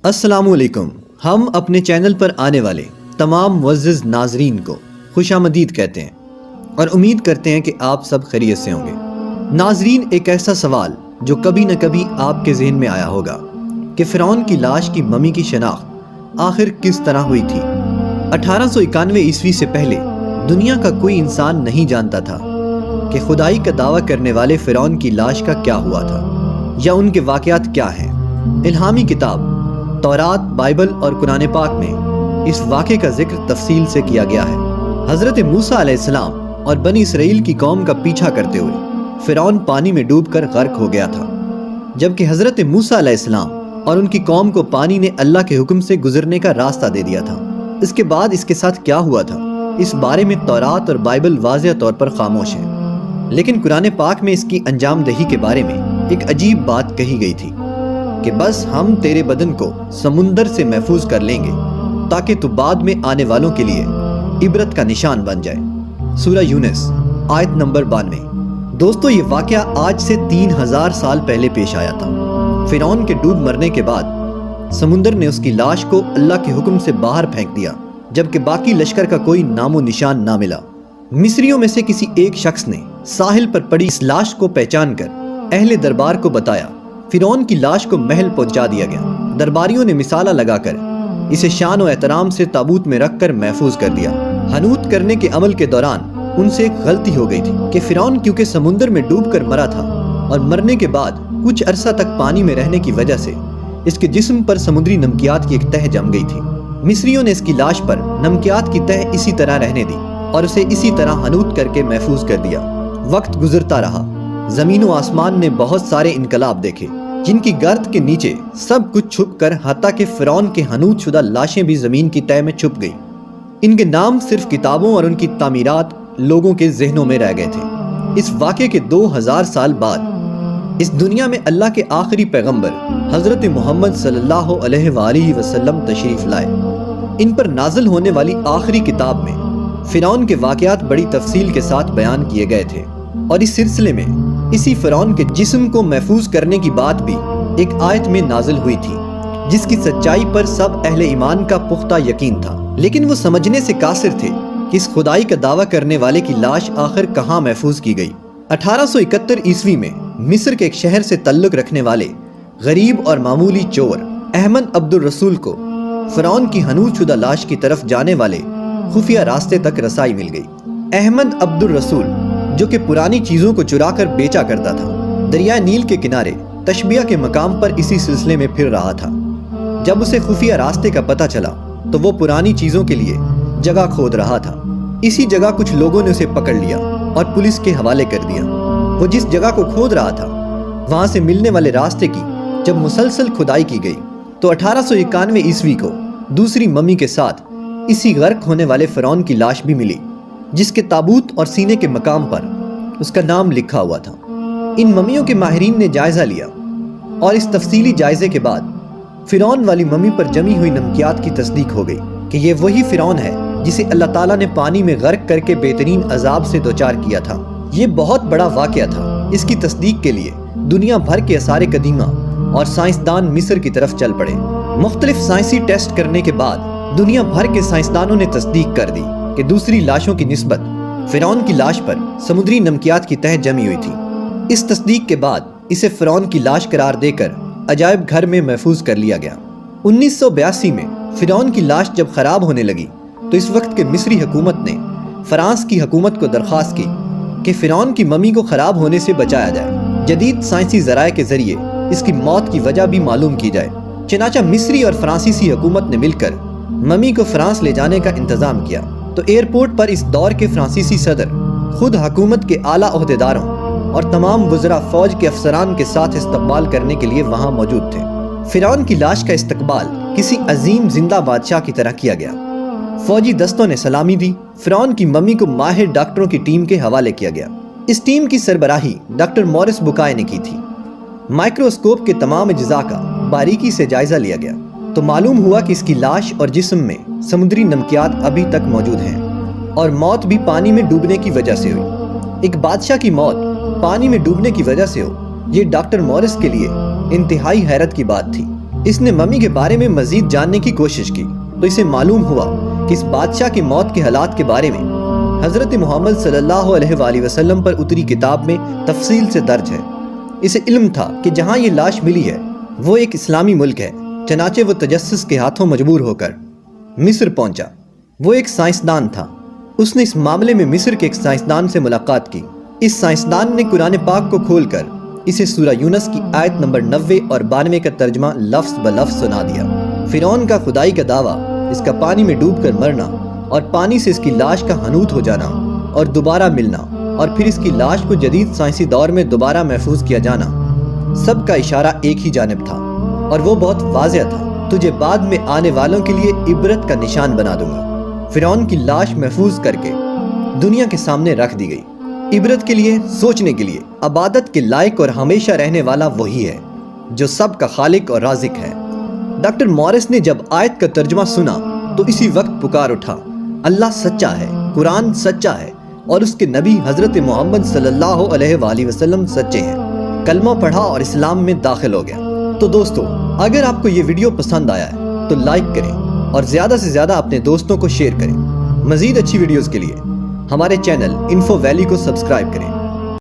السلام علیکم۔ ہم اپنے چینل پر آنے والے تمام معزز ناظرین کو خوش آمدید کہتے ہیں اور امید کرتے ہیں کہ آپ سب خیریت سے ہوں گے۔ ناظرین، ایک ایسا سوال جو کبھی نہ کبھی آپ کے ذہن میں آیا ہوگا کہ فرعون کی لاش کی ممی کی شناخت آخر کس طرح ہوئی تھی۔ 1891 عیسوی سے پہلے دنیا کا کوئی انسان نہیں جانتا تھا کہ خدائی کا دعویٰ کرنے والے فرعون کی لاش کا کیا ہوا تھا یا ان کے واقعات کیا ہیں۔ الہامی کتاب تورات، بائبل اور قرآن پاک میں اس واقعے کا ذکر تفصیل سے کیا گیا ہے۔ حضرت موسیٰ علیہ السلام اور بنی اسرائیل کی قوم کا پیچھا کرتے ہوئے فرعون پانی میں ڈوب کر غرق ہو گیا تھا، جبکہ حضرت موسیٰ علیہ السلام اور ان کی قوم کو پانی نے اللہ کے حکم سے گزرنے کا راستہ دے دیا تھا۔ اس کے بعد اس کے ساتھ کیا ہوا تھا، اس بارے میں تورات اور بائبل واضح طور پر خاموش ہے، لیکن قرآن پاک میں اس کی انجام دہی کے بارے میں ایک عجیب بات کہی گئی تھی کہ بس ہم تیرے بدن کو سمندر سے محفوظ کر لیں گے تاکہ تو بعد میں آنے والوں کے لیے عبرت کا نشان بن جائے۔ سورہ یونس آیت نمبر 92۔ دوستو، یہ واقعہ آج سے 3000 سال پہلے پیش آیا تھا۔ فرعون کے ڈوب مرنے کے بعد سمندر نے اس کی لاش کو اللہ کے حکم سے باہر پھینک دیا، جبکہ باقی لشکر کا کوئی نام و نشان نہ ملا۔ مصریوں میں سے کسی ایک شخص نے ساحل پر پڑی اس لاش کو پہچان کر اہل دربار کو بتایا۔ فرعون کی لاش کو محل پہنچا دیا گیا۔ درباریوں نے مثالہ لگا کر اسے شان و احترام سے تابوت میں رکھ کر محفوظ کر دیا۔ حنوط کرنے کے عمل کے دوران ان سے ایک غلطی ہو گئی تھی کہ فرعون کیونکہ سمندر میں ڈوب کر مرا تھا اور مرنے کے بعد کچھ عرصہ تک پانی میں رہنے کی وجہ سے اس کے جسم پر سمندری نمکیات کی ایک تہ جم گئی تھی۔ مصریوں نے اس کی لاش پر نمکیات کی تہ اسی طرح رہنے دی اور اسے اسی طرح حنوط کر کے محفوظ کر دیا۔ وقت گزرتا رہا، زمین و آسمان نے بہت سارے انقلاب دیکھے جن کی گرد کے نیچے سب کچھ چھپ کر حتیٰ کہ فرعون کے حنوط شدہ لاشیں بھی زمین کی تہ میں چھپ گئی۔ ان کے نام صرف کتابوں اور ان کی تعمیرات لوگوں کے ذہنوں میں رہ گئے تھے۔ اس واقعے کے 2000 سال بعد اس دنیا میں اللہ کے آخری پیغمبر حضرت محمد صلی اللہ علیہ وآلہ وسلم تشریف لائے۔ ان پر نازل ہونے والی آخری کتاب میں فرعون کے واقعات بڑی تفصیل کے ساتھ بیان کیے گئے تھے، اور اس سلسلے میں اسی فرعون کے جسم کو محفوظ کرنے کی بات بھی ایک آیت میں نازل ہوئی تھی جس کی سچائی پر سب اہل ایمان کا پختہ یقین تھا، لیکن وہ سمجھنے سے قاصر تھے کہ اس خدائی کا دعویٰ کرنے والے کی لاش آخر کہاں محفوظ کی گئی۔ 1871 عیسوی میں مصر کے ایک شہر سے تعلق رکھنے والے غریب اور معمولی چور احمد عبد الرسول کو فرعون کی حنوط شدہ لاش کی طرف جانے والے خفیہ راستے تک رسائی مل گئی۔ احمد عبد الرسول، جو کہ پرانی چیزوں کو چرا کر بیچا کرتا تھا، دریائے نیل کے کنارے تشبیہ کے مقام پر اسی سلسلے میں پھر رہا تھا۔ جب اسے خفیہ راستے کا پتہ چلا تو وہ پرانی چیزوں کے لیے جگہ کھود رہا تھا۔ اسی جگہ کچھ لوگوں نے اسے پکڑ لیا اور پولیس کے حوالے کر دیا۔ وہ جس جگہ کو کھود رہا تھا وہاں سے ملنے والے راستے کی جب مسلسل کھدائی کی گئی تو 1891 عیسوی کو دوسری ممی کے ساتھ اسی غرق ہونے والے فرعون کی لاش بھی ملی، جس کے تابوت اور سینے کے مقام پر اس کا نام لکھا ہوا تھا۔ ان ممیوں کے ماہرین نے جائزہ لیا اور اس تفصیلی جائزے کے بعد فرعون والی ممی پر جمی ہوئی نمکیات کی تصدیق ہو گئی کہ یہ وہی فرعون ہے جسے اللہ تعالیٰ نے پانی میں غرق کر کے بہترین عذاب سے دوچار کیا تھا۔ یہ بہت بڑا واقعہ تھا۔ اس کی تصدیق کے لیے دنیا بھر کے آثار قدیمہ اور سائنسدان مصر کی طرف چل پڑے۔ مختلف سائنسی ٹیسٹ کرنے کے بعد دنیا بھر کے سائنسدانوں نے تصدیق کر دی کہ دوسری لاشوں کی نسبت فرعون کی لاش پر سمندری نمکیات کی تہ جمی ہوئی تھی۔ اس تصدیق کے بعد اسے فرعون کی لاش قرار دے کر عجائب گھر میں محفوظ کر لیا گیا۔ 1982 میں فرعون کی لاش جب خراب ہونے لگی تو اس وقت کے مصری حکومت نے فرانس کی حکومت کو درخواست کی کہ فرعون کی ممی کو خراب ہونے سے بچایا جائے، جدید سائنسی ذرائع کے ذریعے اس کی موت کی وجہ بھی معلوم کی جائے۔ چنانچہ مصری اور فرانسیسی حکومت نے مل کر ممی کو فرانس لے جانے کا انتظام کیا تو ایئرپورٹ پر اس دور کے فرانسیسی صدر خود حکومت کے اعلیٰ عہدیداروں اور تمام وزراء فوج کے افسران کے ساتھ استقبال کرنے کے لیے وہاں موجود تھے۔ فرعون کی لاش کا استقبال کسی عظیم زندہ بادشاہ کی طرح کیا گیا۔ فوجی دستوں نے سلامی دی۔ فرعون کی ممی کو ماہر ڈاکٹروں کی ٹیم کے حوالے کیا گیا۔ اس ٹیم کی سربراہی ڈاکٹر مورس بکائے نے کی تھی۔ مائکروسکوپ کے تمام اجزاء کا باریکی سے جائزہ لیا گیا تو معلوم ہوا کہ اس کی لاش اور جسم میں سمندری نمکیات ابھی تک موجود ہیں اور موت بھی پانی میں ڈوبنے کی وجہ سے ہوئی۔ ایک بادشاہ کی موت پانی میں ڈوبنے کی وجہ سے ہو، یہ ڈاکٹر مورس کے لیے انتہائی حیرت کی بات تھی۔ اس نے ممی کے بارے میں مزید جاننے کی کوشش کی تو اسے معلوم ہوا کہ اس بادشاہ کی موت کے حالات کے بارے میں حضرت محمد صلی اللہ علیہ وآلہ وسلم پر اتری کتاب میں تفصیل سے درج ہے۔ اسے علم تھا کہ جہاں یہ لاش ملی ہے وہ ایک اسلامی ملک ہے، چنانچہ وہ تجسس کے ہاتھوں مجبور ہو کر مصر پہنچا۔ وہ ایک سائنسدان تھا۔ اس نے اس معاملے میں مصر کے ایک سائنسدان سے ملاقات کی۔ اس سائنسدان نے قرآن پاک کو کھول کر اسے سورہ یونس کی آیت نمبر 90 اور 92 کا ترجمہ لفظ بلفظ سنا دیا۔ فرعون کا خدائی کا دعویٰ، اس کا پانی میں ڈوب کر مرنا اور پانی سے اس کی لاش کا حنوط ہو جانا اور دوبارہ ملنا اور پھر اس کی لاش کو جدید سائنسی دور میں دوبارہ محفوظ کیا جانا، سب کا اشارہ ایک ہی جانب تھا اور وہ بہت واضح تھا۔ تجھے بعد میں آنے والوں کے لیے عبرت کا نشان بنا دوں گا۔ فرعون کی لاش محفوظ کر کے دنیا کے سامنے رکھ دی گئی، عبرت کے لیے، سوچنے کے لیے۔ عبادت کے لائق اور ہمیشہ رہنے والا وہی ہے جو سب کا خالق اور رازق ہے۔ ڈاکٹر مورس نے جب آیت کا ترجمہ سنا تو اسی وقت پکار اٹھا، اللہ سچا ہے، قرآن سچا ہے اور اس کے نبی حضرت محمد صلی اللہ علیہ وآلہ وسلم سچے ہیں۔ کلمہ پڑھا اور اسلام میں داخل ہو گیا۔ تو دوستو، اگر آپ کو یہ ویڈیو پسند آیا ہے تو لائک کریں اور زیادہ سے زیادہ اپنے دوستوں کو شیئر کریں۔ مزید اچھی ویڈیوز کے لیے ہمارے چینل انفو ویلی کو سبسکرائب کریں۔